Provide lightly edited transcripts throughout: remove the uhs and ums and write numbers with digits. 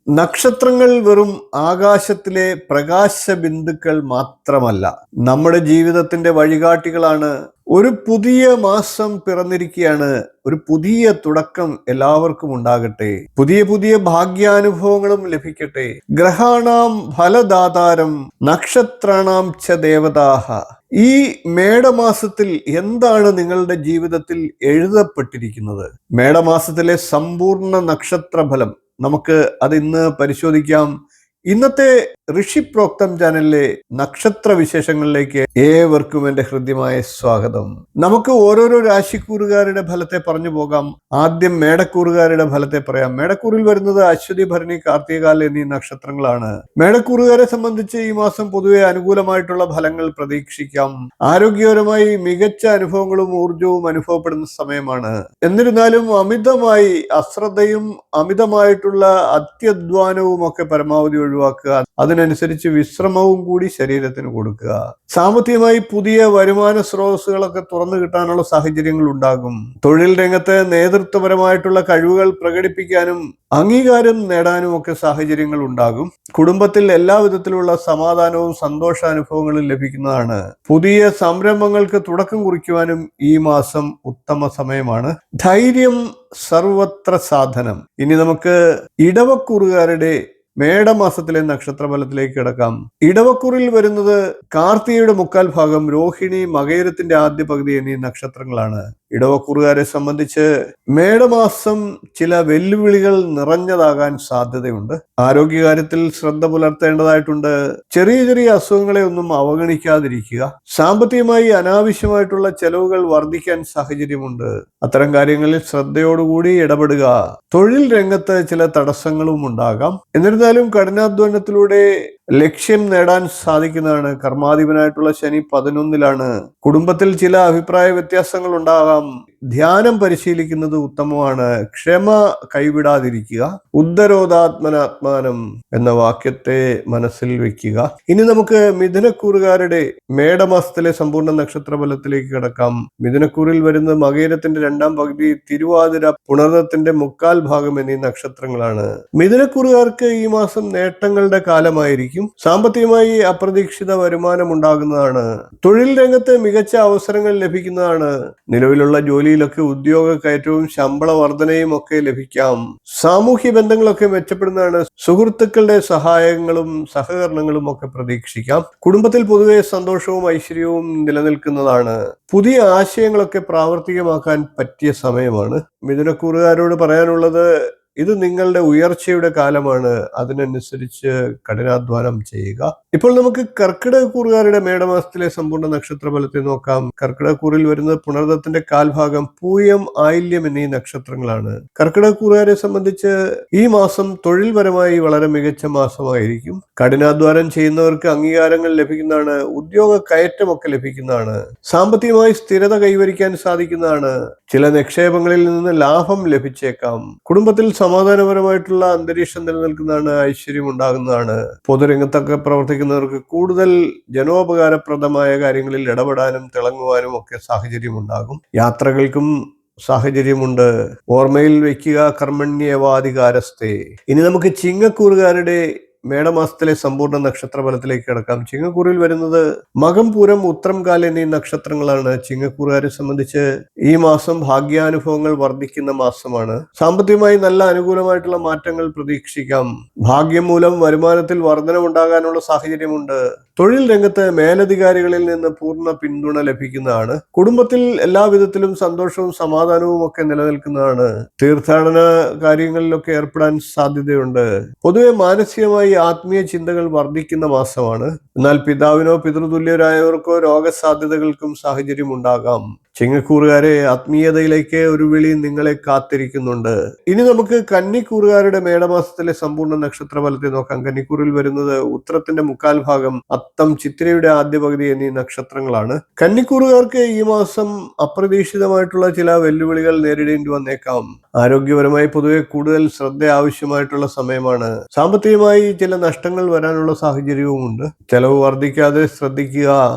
നക്ഷത്രങ്ങൾ വെറും ആകാശത്തിലെ പ്രകാശ ബിന്ദുക്കൾ മാത്രമല്ല, നമ്മുടെ ജീവിതത്തിന്റെ വഴികാട്ടികളാണ്. ഒരു പുതിയ മാസം പിറന്നിരിക്കുകയാണ്. ഒരു പുതിയ തുടക്കം എല്ലാവർക്കും ഉണ്ടാകട്ടെ. പുതിയ പുതിയ ഭാഗ്യാനുഭവങ്ങളും ലഭിക്കട്ടെ. ഗ്രഹാണാം ഫലദാതാരം നക്ഷത്രാണാം ച ദേവതാഹ. ഈ മേടമാസത്തിൽ എന്താണ് നിങ്ങളുടെ ജീവിതത്തിൽ എഴുതപ്പെട്ടിരിക്കുന്നത്? മേടമാസത്തിലെ സമ്പൂർണ്ണ നക്ഷത്രഫലം നമുക്ക് അത് ഇന്ന് പരിശോധിക്കാം. ഇന്നത്തെ ഋഷിപ്രോക്തം ചാനലിലെ നക്ഷത്ര വിശേഷങ്ങളിലേക്ക് ഏവർക്കും എൻ്റെ ഹൃദ്യമായ സ്വാഗതം. നമുക്ക് ഓരോരോ രാശിക്കൂറുകാരുടെ ഫലത്തെ പറഞ്ഞു പോകാം. ആദ്യം മേടക്കൂറുകാരുടെ ഫലത്തെ പറയാം. മേടക്കൂറിൽ വരുന്നത് അശ്വതി, ഭരണി, കാർത്തികാൽ എന്നീ നക്ഷത്രങ്ങളാണ്. മേടക്കൂറുകാരെ സംബന്ധിച്ച് ഈ മാസം പൊതുവെ അനുകൂലമായിട്ടുള്ള ഫലങ്ങൾ പ്രതീക്ഷിക്കാം. ആരോഗ്യപരമായി മികച്ച അനുഭവങ്ങളും ഊർജവും അനുഭവപ്പെടുന്ന സമയമാണ്. എന്നിരുന്നാലും അമിതമായി അശ്രദ്ധയും അമിതമായിട്ടുള്ള അത്യധ്വാനവും ഒക്കെ പരമാവധി ഒഴിവാക്കുക. അതിനനുസരിച്ച് വിശ്രമവും കൂടി ശരീരത്തിന് കൊടുക്കുക. സാമ്പത്തികമായി പുതിയ വരുമാന സ്രോതസ്സുകളൊക്കെ തുറന്നു കിട്ടാനുള്ള സാഹചര്യങ്ങൾ ഉണ്ടാകും. തൊഴിൽ രംഗത്ത് നേതൃത്വപരമായിട്ടുള്ള കഴിവുകൾ പ്രകടിപ്പിക്കാനും അംഗീകാരം നേടാനും ഒക്കെ സാഹചര്യങ്ങൾ ഉണ്ടാകും. കുടുംബത്തിൽ എല്ലാ വിധത്തിലുള്ള സമാധാനവും സന്തോഷാനുഭവങ്ങളും ലഭിക്കുന്നതാണ്. പുതിയ സംരംഭങ്ങൾക്ക് തുടക്കം കുറിക്കുവാനും ഈ മാസം ഉത്തമ സമയമാണ്. ധൈര്യം സർവത്ര സാധനം. ഇനി നമുക്ക് ഇടവക്കൂറുകാരുടെ മേടമാസത്തിലെ നക്ഷത്രഫലത്തിലേക്ക് കിടക്കാം. ഇടവക്കൂറിൽ വരുന്നത് കാർത്തികയുടെ മുക്കാൽ ഭാഗം, രോഹിണി, മകയിരത്തിന്റെ ആദ്യ പകുതി എന്നീ നക്ഷത്രങ്ങളാണ്. ഇടവക്കൂറുകാരെ സംബന്ധിച്ച് മേടമാസം ചില വെല്ലുവിളികൾ നിറഞ്ഞതാകാൻ സാധ്യതയുണ്ട്. ആരോഗ്യകാര്യത്തിൽ ശ്രദ്ധ പുലർത്തേണ്ടതായിട്ടുണ്ട്. ചെറിയ ചെറിയ അസുഖങ്ങളെ ഒന്നും അവഗണിക്കാതിരിക്കുക. സാമ്പത്തികമായി അനാവശ്യമായിട്ടുള്ള ചെലവുകൾ വർദ്ധിക്കാൻ സാഹചര്യമുണ്ട്. അത്തരം കാര്യങ്ങളിൽ ശ്രദ്ധയോടുകൂടി ഇടപെടുക. തൊഴിൽ രംഗത്ത് ചില തടസ്സങ്ങളും ഉണ്ടാകാം. എന്നിരുന്നാലും കഠിനാധ്വാനത്തിലൂടെ ലക്ഷ്യം നേടാൻ സാധിക്കുന്നതാണ്. കർമാധിപനായിട്ടുള്ള ശനി 11ലാണ്. കുടുംബത്തിൽ ചില അഭിപ്രായ വ്യത്യാസങ്ങൾ ഉണ്ടാകാം. ധ്യാനം പരിശീലിക്കുന്നത് ഉത്തമമാണ്. ക്ഷമ കൈവിടാതിരിക്കുക. ഉദ്ധരോധാത്മനാത്മാനം എന്ന വാക്യത്തെ മനസ്സിൽ വെക്കുക. ഇനി നമുക്ക് മിഥുനക്കൂറുകാരുടെ മേടമാസത്തിലെ സമ്പൂർണ്ണ നക്ഷത്രഫലത്തിലേക്ക് കിടക്കാം. മിഥുനക്കൂറിൽ വരുന്ന മകയിരത്തിന്റെ രണ്ടാം പകുതി, തിരുവാതിര, പുണർദത്തിന്റെ മുക്കാൽ ഭാഗം എന്നീ നക്ഷത്രങ്ങളാണ്. മിഥുനക്കൂറുകാർക്ക് ഈ മാസം നേട്ടങ്ങളുടെ കാലമായിരിക്കും. സാമ്പത്തികമായി അപ്രതീക്ഷിത വരുമാനം ഉണ്ടാകുന്നതാണ്. തൊഴിൽ രംഗത്ത് മികച്ച അവസരങ്ങൾ ലഭിക്കുന്നതാണ്. നിലവിലുള്ള ജോലിയിലൊക്കെ ഉദ്യോഗ കയറ്റവും ശമ്പള വർധനയും ഒക്കെ ലഭിക്കാം. സാമൂഹ്യ ബന്ധങ്ങളൊക്കെ മെച്ചപ്പെടുന്നതാണ്. സുഹൃത്തുക്കളുടെ സഹായങ്ങളും സഹകരണങ്ങളും ഒക്കെ പ്രതീക്ഷിക്കാം. കുടുംബത്തിൽ പൊതുവെ സന്തോഷവും ഐശ്വര്യവും നിലനിൽക്കുന്നതാണ്. പുതിയ ആശയങ്ങളൊക്കെ പ്രാവർത്തികമാക്കാൻ പറ്റിയ സമയമാണ്. മിഥുനക്കൂറുകാരോട് പറയാനുള്ളത്, ഇത് നിങ്ങളുടെ ഉയർച്ചയുടെ കാലമാണ്. അതിനനുസരിച്ച് കഠിനാധ്വാനം ചെയ്യുക. ഇപ്പോൾ നമുക്ക് കർക്കിടകക്കൂറുകാരുടെ മേടമാസത്തിലെ സമ്പൂർണ്ണ നക്ഷത്രഫലത്തെ നോക്കാം. കർക്കിടകക്കൂറിൽ വരുന്നത് പുണർദത്തിന്റെ കാൽഭാഗം, പൂയം, ആയില്യം എന്നീ നക്ഷത്രങ്ങളാണ്. കർക്കിടകക്കൂറുകാരെ സംബന്ധിച്ച് ഈ മാസം തൊഴിൽപരമായി വളരെ മികച്ച മാസമായിരിക്കും. കഠിനാധ്വാനം ചെയ്യുന്നവർക്ക് അംഗീകാരങ്ങൾ ലഭിക്കുന്നതാണ്. ഉദ്യോഗ കയറ്റമൊക്കെ ലഭിക്കുന്നതാണ്. സാമ്പത്തികമായി സ്ഥിരത കൈവരിക്കാൻ സാധിക്കുന്നതാണ്. ചില നിക്ഷേപങ്ങളിൽ നിന്ന് ലാഭം ലഭിച്ചേക്കാം. കുടുംബത്തിൽ സമാധാനപരമായിട്ടുള്ള അന്തരീക്ഷം നിലനിൽക്കുന്നതാണ്. ഐശ്വര്യം ഉണ്ടാകുന്നതാണ്. പൊതുരംഗത്തൊക്കെ പ്രവർത്തിക്കുന്നവർക്ക് കൂടുതൽ ജനോപകാരപ്രദമായ കാര്യങ്ങളിൽ ഇടപെടാനും തിളങ്ങുവാനും ഒക്കെ സാഹചര്യമുണ്ടാകും. യാത്രകൾക്കും സാഹചര്യമുണ്ട്. ഓർമ്മയിൽ വയ്ക്കുക, കർമ്മണ്യവാധികാരസ്ഥേ. ഇനി നമുക്ക് ചിങ്ങക്കൂറുകാരുടെ മേടമാസത്തിലെ സമ്പൂർണ്ണ നക്ഷത്രഫലത്തിലേക്ക് കിടക്കാം. ചിങ്ങക്കൂറിൽ വരുന്നത് മകം, പൂരം, ഉത്രം, കാൽ എന്നീ നക്ഷത്രങ്ങളാണ്. ചിങ്ങക്കൂറുകാരെ സംബന്ധിച്ച് ഈ മാസം ഭാഗ്യാനുഭവങ്ങൾ വർദ്ധിക്കുന്ന മാസമാണ്. സാമ്പത്തികമായി നല്ല അനുകൂലമായിട്ടുള്ള മാറ്റങ്ങൾ പ്രതീക്ഷിക്കാം. ഭാഗ്യം മൂലം വരുമാനത്തിൽ വർധനവുണ്ടാകാനുള്ള സാഹചര്യമുണ്ട്. തൊഴിൽ രംഗത്ത് മേലധികാരികളിൽ നിന്ന് പൂർണ്ണ പിന്തുണ ലഭിക്കുന്നതാണ്. കുടുംബത്തിൽ എല്ലാവിധത്തിലും സന്തോഷവും സമാധാനവും ഒക്കെ നിലനിൽക്കുന്നതാണ്. തീർത്ഥാടന കാര്യങ്ങളിലൊക്കെ ഏർപ്പെടാൻ സാധ്യതയുണ്ട്. പൊതുവെ മാനസികമായി ആത്മീയ ചിന്തകൾ വർദ്ധിക്കുന്ന മാസമാണ്. എന്നാൽ പിതാവിനോ പിതൃതുല്യരായവർക്കോ രോഗസാധ്യതകൾക്കും സാഹചര്യം ഉണ്ടാകാം. ചിങ്ങക്കൂറുകാരെ, ആത്മീയതയിലേക്ക് ഒരു വിളി നിങ്ങളെ കാത്തിരിക്കുന്നുണ്ട്. ഇനി നമുക്ക് കന്നിക്കൂറുകാരുടെ മേടമാസത്തിലെ സമ്പൂർണ്ണ നക്ഷത്രഫലത്തെ നോക്കാം. കന്നിക്കൂറിൽ വരുന്നത് ഉത്രത്തിന്റെ മുക്കാൽ ഭാഗം, അത്തം, ചിത്തിരയുടെ ആദ്യ പകുതി എന്നീ നക്ഷത്രങ്ങളാണ്. കന്നിക്കൂറുകാർക്ക് ഈ മാസം അപ്രതീക്ഷിതമായിട്ടുള്ള ചില വെല്ലുവിളികൾ നേരിടേണ്ടി വന്നേക്കാം. ആരോഗ്യപരമായി പൊതുവെ കൂടുതൽ ശ്രദ്ധ ആവശ്യമായിട്ടുള്ള സമയമാണ്. സാമ്പത്തികമായി ചില നഷ്ടങ്ങൾ വരാനുള്ള സാഹചര്യവുമുണ്ട്. ചെലവ് വർദ്ധിക്കാതെ ശ്രദ്ധിക്കുക.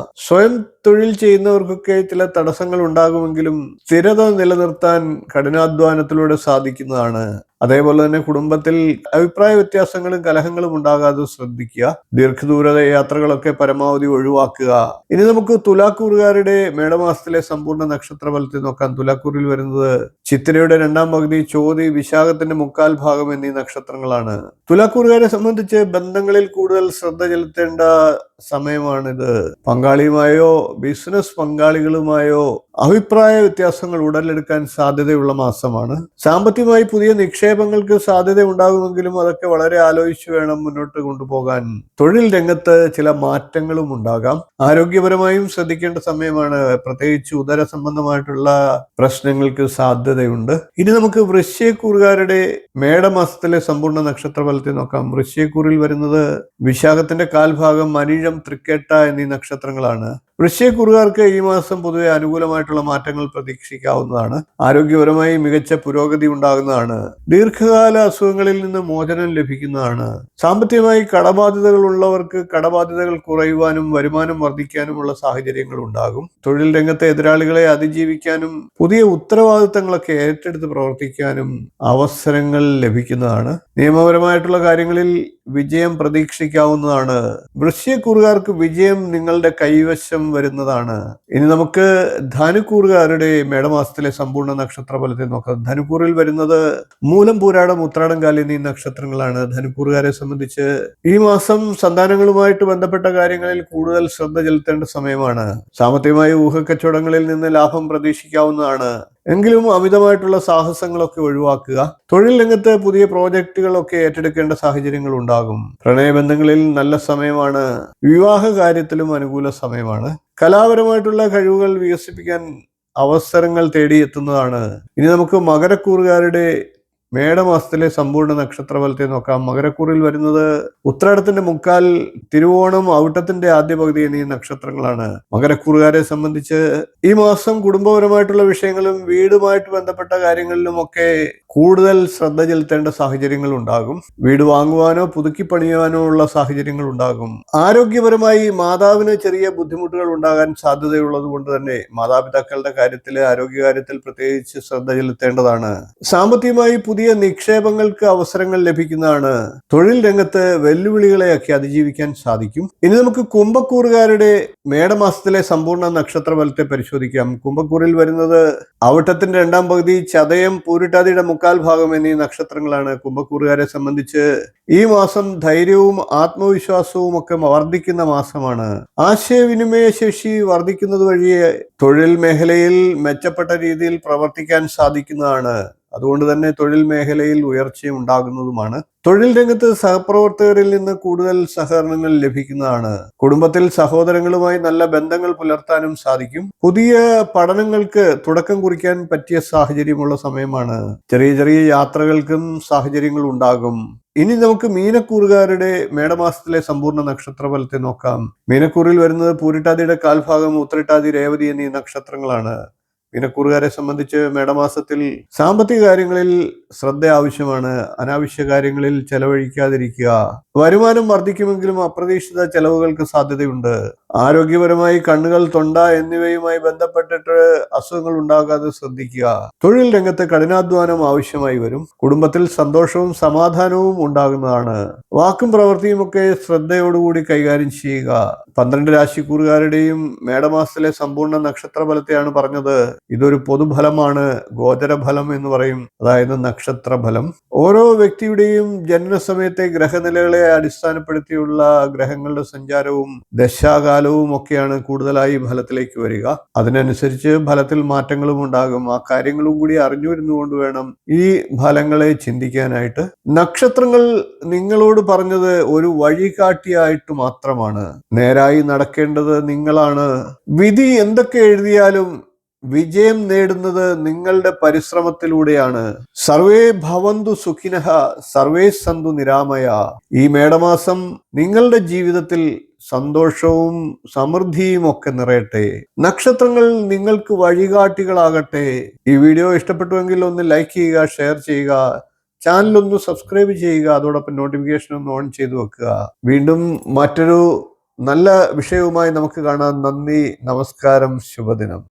സ്വയം തൊഴിൽ ചെയ്യുന്നവർക്കൊക്കെ ചില തടസ്സങ്ങൾ ഉണ്ടാകുമെങ്കിലും സ്ഥിരത നിലനിർത്താൻ കഠിനാധ്വാനത്തിലൂടെ സാധിക്കുന്നതാണ്. അതേപോലെ തന്നെ കുടുംബത്തിൽ അഭിപ്രായ വ്യത്യാസങ്ങളും കലഹങ്ങളും ഉണ്ടാകാതെ ശ്രദ്ധിക്കുക. ദീർഘദൂര യാത്രകളൊക്കെ പരമാവധി ഒഴിവാക്കുക. ഇനി നമുക്ക് തുലാക്കൂറുകാരുടെ മേടമാസത്തിലെ സമ്പൂർണ്ണ നക്ഷത്ര ഫലത്തിൽ നോക്കാം. തുലാക്കൂറിൽ വരുന്നത് ചിത്തിരയുടെ രണ്ടാം പകുതി, ചോതി, വിശാഖത്തിന്റെ മുക്കാൽ ഭാഗം എന്നീ നക്ഷത്രങ്ങളാണ്. തുലാക്കൂറുകാരെ സംബന്ധിച്ച് ബന്ധങ്ങളിൽ കൂടുതൽ ശ്രദ്ധ ചെലുത്തേണ്ട സമയമാണിത്. പങ്കാളിയുമായോ ബിസിനസ് പങ്കാളികളുമായോ അഭിപ്രായ വ്യത്യാസങ്ങൾ ഉടലെടുക്കാൻ സാധ്യതയുള്ള മാസമാണ്. സാമ്പത്തികമായി പുതിയ നിക്ഷേപങ്ങൾക്ക് സാധ്യത ഉണ്ടാകുമെങ്കിലും അതൊക്കെ വളരെ ആലോചിച്ച് വേണം മുന്നോട്ട് കൊണ്ടുപോകാൻ. തൊഴിൽ രംഗത്ത് ചില മാറ്റങ്ങളും ഉണ്ടാകാം. ആരോഗ്യപരമായും ശ്രദ്ധിക്കേണ്ട സമയമാണ്. പ്രത്യേകിച്ച് ഉദര സംബന്ധമായിട്ടുള്ള പ്രശ്നങ്ങൾക്ക് സാധ്യതയുണ്ട്. ഇനി നമുക്ക് വൃശ്ചികക്കൂറുകാരുടെ മേടമാസത്തിലെ സമ്പൂർണ്ണ നക്ഷത്ര ഫലത്തിൽ നോക്കാം. വൃശ്ചികക്കൂറിൽ വരുന്നത് വിശാഖത്തിന്റെ കാൽഭാഗം, അനിഴം, തൃക്കേട്ട എന്നീ നക്ഷത്രങ്ങളാണ്. വൃശ്ചികക്കൂറുകാർക്ക് ഈ മാസം പൊതുവെ അനുകൂലമായിട്ടുള്ള മാറ്റങ്ങൾ പ്രതീക്ഷിക്കാവുന്നതാണ്. ആരോഗ്യപരമായി മികച്ച പുരോഗതി ഉണ്ടാകുന്നതാണ്. ദീർഘകാല അസുഖങ്ങളിൽ നിന്ന് മോചനം ലഭിക്കുന്നതാണ്. സാമ്പത്തികമായി കടബാധ്യതകൾ ഉള്ളവർക്ക് കടബാധ്യതകൾ കുറയുവാനും വരുമാനം വർദ്ധിക്കാനുമുള്ള സാഹചര്യങ്ങൾ ഉണ്ടാകും. തൊഴിൽ രംഗത്തെ എതിരാളികളെ അതിജീവിക്കാനും പുതിയ ഉത്തരവാദിത്തങ്ങളൊക്കെ ഏറ്റെടുത്ത് പ്രവർത്തിക്കാനും അവസരങ്ങൾ ലഭിക്കുന്നതാണ്. നിയമപരമായിട്ടുള്ള കാര്യങ്ങളിൽ വിജയം പ്രതീക്ഷിക്കാവുന്നതാണ്. വൃശ്ചികക്കൂറുകാർക്ക് വിജയം നിങ്ങളുടെ കൈവശം വരുന്നതാണ്. ഇനി നമുക്ക് ധനുക്കൂറുകാരുടെ മേടമാസത്തിലെ സമ്പൂർണ്ണ നക്ഷത്ര ഫലത്തെ നോക്കാം. ധനുക്കൂറിൽ വരുന്നത് മൂലം, പൂരാടം, ഉത്രാടം, കാലി എന്നീ നക്ഷത്രങ്ങളാണ്. ധനുക്കൂറുകാരെ സംബന്ധിച്ച് ഈ മാസം സന്താനങ്ങളുമായിട്ട് ബന്ധപ്പെട്ട കാര്യങ്ങളിൽ കൂടുതൽ ശ്രദ്ധ ചെലുത്തേണ്ട സമയമാണ്. സാമ്പത്തികമായി ഊഹക്കച്ചവടങ്ങളിൽ നിന്ന് ലാഭം പ്രതീക്ഷിക്കാവുന്നതാണ്. എങ്കിലും അമിതമായിട്ടുള്ള സാഹസങ്ങളൊക്കെ ഒഴിവാക്കുക. തൊഴിൽ രംഗത്ത് പുതിയ പ്രോജക്റ്റുകളൊക്കെ ഏറ്റെടുക്കേണ്ട സാഹചര്യങ്ങൾ ഉണ്ടാകും. പ്രണയബന്ധങ്ങളിൽ നല്ല സമയമാണ്. വിവാഹ കാര്യത്തിലും അനുകൂല സമയമാണ്. കലാപരമായിട്ടുള്ള കഴിവുകൾ വികസിപ്പിക്കാൻ അവസരങ്ങൾ തേടിയെത്തുന്നതാണ്. ഇനി നമുക്ക് മകരക്കൂറുകാരുടെ മേടമാസത്തിലെ സമ്പൂർണ്ണ നക്ഷത്ര ഫലത്തെ നോക്കാം. മകരക്കൂറിൽ വരുന്നത് ഉത്രാടത്തിന്റെ മുക്കാൽ, തിരുവോണം, ഔട്ടത്തിന്റെ ആദ്യ പകുതി എന്നീ നക്ഷത്രങ്ങളാണ്. മകരക്കൂറുകാരെ സംബന്ധിച്ച് ഈ മാസം കുടുംബപരമായിട്ടുള്ള വിഷയങ്ങളും വീടുമായിട്ട് ബന്ധപ്പെട്ട കാര്യങ്ങളിലുമൊക്കെ കൂടുതൽ ശ്രദ്ധ ചെലുത്തേണ്ട സാഹചര്യങ്ങൾ ഉണ്ടാകും. വീട് വാങ്ങുവാനോ പുതുക്കി പണിയുവാനോ ഉള്ള സാഹചര്യങ്ങൾ ഉണ്ടാകും. ആരോഗ്യപരമായി മാതാവിന് ചെറിയ ബുദ്ധിമുട്ടുകൾ ഉണ്ടാകാൻ സാധ്യതയുള്ളത് കൊണ്ട് തന്നെ മാതാപിതാക്കളുടെ കാര്യത്തിൽ, ആരോഗ്യകാര്യത്തിൽ പ്രത്യേകിച്ച് ശ്രദ്ധ ചെലുത്തേണ്ടതാണ്. സാമ്പത്തികമായി പുതിയ നിക്ഷേപങ്ങൾക്ക് അവസരങ്ങൾ ലഭിക്കുന്നതാണ്. തൊഴിൽ രംഗത്ത് വെല്ലുവിളികളെയൊക്കെ അതിജീവിക്കാൻ സാധിക്കും. ഇനി നമുക്ക് കുംഭക്കൂറുകാരുടെ മേടമാസത്തിലെ സമ്പൂർണ്ണ നക്ഷത്ര ഫലത്തെ പരിശോധിക്കാം. കുംഭക്കൂറിൽ വരുന്നത് അവിട്ടത്തിന്റെ രണ്ടാം പകുതി, ചതയം, പൂരിട്ടാതിയുടെ മുക്കാൽ ഭാഗം എന്നീ നക്ഷത്രങ്ങളാണ്. കുംഭക്കൂറുകാരെ സംബന്ധിച്ച് ഈ മാസം ധൈര്യവും ആത്മവിശ്വാസവും ഒക്കെ വർദ്ധിക്കുന്ന മാസമാണ്. ആശയവിനിമയ ശേഷി വർദ്ധിക്കുന്നത് വഴി തൊഴിൽ മേഖലയിൽ മെച്ചപ്പെട്ട രീതിയിൽ പ്രവർത്തിക്കാൻ സാധിക്കുന്നതാണ്. അതുകൊണ്ട് തന്നെ തൊഴിൽ മേഖലയിൽ ഉയർച്ച ഉണ്ടാകുന്നതുമാണ്. തൊഴിൽ രംഗത്ത് സഹപ്രവർത്തകരിൽ നിന്ന് കൂടുതൽ സഹകരണങ്ങൾ ലഭിക്കുന്നതാണ്. കുടുംബത്തിൽ സഹോദരങ്ങളുമായി നല്ല ബന്ധങ്ങൾ പുലർത്താനും സാധിക്കും. പുതിയ പഠനങ്ങൾക്ക് തുടക്കം കുറിക്കാൻ പറ്റിയ സാഹചര്യമുള്ള സമയമാണ്. ചെറിയ ചെറിയ യാത്രകൾക്കും സാഹചര്യങ്ങൾ ഉണ്ടാകും. ഇനി നമുക്ക് മീനക്കൂറുകാരുടെ മേടമാസത്തിലെ സമ്പൂർണ്ണ നക്ഷത്ര ഫലത്തെ നോക്കാം. മീനക്കൂറിൽ വരുന്നത് പൂരിട്ടാതിയുടെ കാൽഭാഗം, ഉത്രട്ടാതി, രേവതി എന്നീ നക്ഷത്രങ്ങളാണ്. മീനക്കൂറുകാരെ സംബന്ധിച്ച് മേടമാസത്തിൽ സാമ്പത്തിക കാര്യങ്ങളിൽ ശ്രദ്ധ ആവശ്യമാണ്. അനാവശ്യ കാര്യങ്ങളിൽ ചെലവഴിക്കാതിരിക്കുക. വരുമാനം വർദ്ധിക്കുമെങ്കിലും അപ്രതീക്ഷിത ചെലവുകൾക്ക് സാധ്യതയുണ്ട്. ആരോഗ്യപരമായി കണ്ണുകൾ, തൊണ്ട എന്നിവയുമായി ബന്ധപ്പെട്ടിട്ട് അസുഖങ്ങൾ ഉണ്ടാകാതെ ശ്രദ്ധിക്കുക. തൊഴിൽ രംഗത്ത് കഠിനാധ്വാനം ആവശ്യമായി വരും. കുടുംബത്തിൽ സന്തോഷവും സമാധാനവും ഉണ്ടാകുന്നതാണ്. വാക്കും പ്രവൃത്തിയും ഒക്കെ ശ്രദ്ധയോടുകൂടി കൈകാര്യം ചെയ്യുക. 12 രാശിക്കൂറുകാരുടെയും മേടമാസത്തിലെ സമ്പൂർണ്ണ നക്ഷത്ര ഫലത്തെയാണ് പറഞ്ഞത്. ഇതൊരു പൊതുഫലമാണ്. ഗോചരഫലം എന്ന് പറയും, അതായത് നക്ഷത്രഫലം. ഓരോ വ്യക്തിയുടെയും ജനനസമയത്തെ ഗ്രഹനിലകളെ അടിസ്ഥാനപ്പെടുത്തിയുള്ള ഗ്രഹങ്ങളുടെ സഞ്ചാരവും ദശാകാലവും ഒക്കെയാണ് കൂടുതലായി ഫലത്തിലേക്ക് വരിക. അതിനനുസരിച്ച് ഫലത്തിൽ മാറ്റങ്ങളും ഉണ്ടാകും. ആ കാര്യങ്ങളും കൂടി അറിഞ്ഞുവരുന്നുകൊണ്ട് വേണം ഈ ഫലങ്ങളെ ചിന്തിക്കാനായിട്ട്. നക്ഷത്രങ്ങൾ നിങ്ങളോട് പറഞ്ഞത് ഒരു വഴികാട്ടിയായിട്ട് മാത്രമാണ്. നേരായി നടക്കേണ്ടത് നിങ്ങളാണ്. വിധി എന്തൊക്കെ എഴുതിയാലും വിജയം നേടുന്നത് നിങ്ങളുടെ പരിശ്രമത്തിലൂടെയാണ്. സർവേ ഭവന്തു സുഖിനഃ സർവേ സന്തു നിരാമയ. ഈ മേടമാസം നിങ്ങളുടെ ജീവിതത്തിൽ സന്തോഷവും സമൃദ്ധിയും ഒക്കെ നിറയട്ടെ. നക്ഷത്രങ്ങൾ നിങ്ങൾക്ക് വഴികാട്ടികളാകട്ടെ. ഈ വീഡിയോ ഇഷ്ടപ്പെട്ടുവെങ്കിൽ ഒന്ന് ലൈക്ക് ചെയ്യുക, ഷെയർ ചെയ്യുക, ചാനൽ ഒന്ന് സബ്സ്ക്രൈബ് ചെയ്യുക, അതോടൊപ്പം നോട്ടിഫിക്കേഷൻ ഒന്ന് ഓൺ ചെയ്തു വെക്കുക. വീണ്ടും മറ്റൊരു നല്ല വിഷയവുമായി നമുക്ക് കാണാം. നന്ദി, നമസ്കാരം, ശുഭദിനം.